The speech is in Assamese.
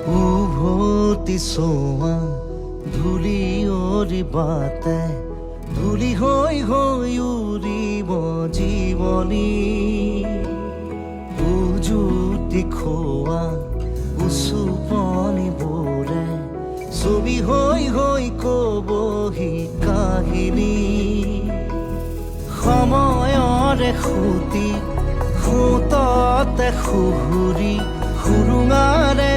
উভতি চোৱা ধূলি অৰিবাতে ধূলি হৈ হৈ উৰিব জীৱনী উজুতি খোৱা উচুপনিবোৰে ছবি হৈ হৈ কবহি কাহিনী সময়ৰে সুতি সুততে সুহুৰি সুৰুঙাৰে